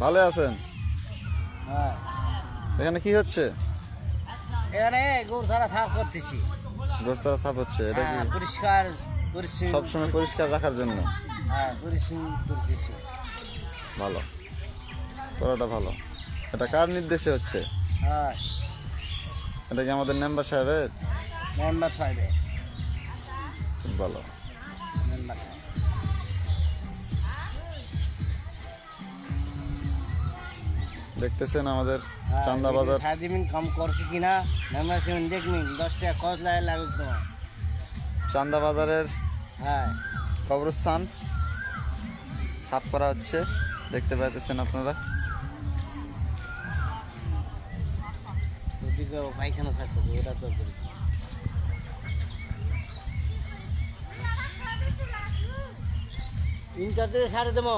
ভালো আছেন? হ্যাঁ, এখানে কি হচ্ছে? এখানে গরু ছাড়া সাফ করতেছি। গোস্তারা সাফ হচ্ছে, এটা কি পরিষ্কার পরিচ্ছন্ন সবসময় পরিষ্কার রাখার জন্য? হ্যাঁ, পরিচ্ছন্ন করতেছি। ভালো, করাটা ভালো। এটা কার নির্দেশে হচ্ছে? হ্যাঁ, এটা কি আমাদের মেম্বার সাহেবের? মেম্বার সাহেবের। খুব ভালো। মেম্বার সাহেব দেখতেছেন আমাদের চান্দা বাজার। সারাদিন কাম করছি কিনা মেম্বার সাহেব দেখবি 10 টাকা খরচ লাগুক তোমার। চান্দা বাজারের হ্যাঁ, কবরস্থান সাফ করা হচ্ছে, দেখতে পাইতেছেন আপনারা। ওদিকে পায়খানা থাকতো ওটা তো করি। তিনটাতে সাড়ে দেবো।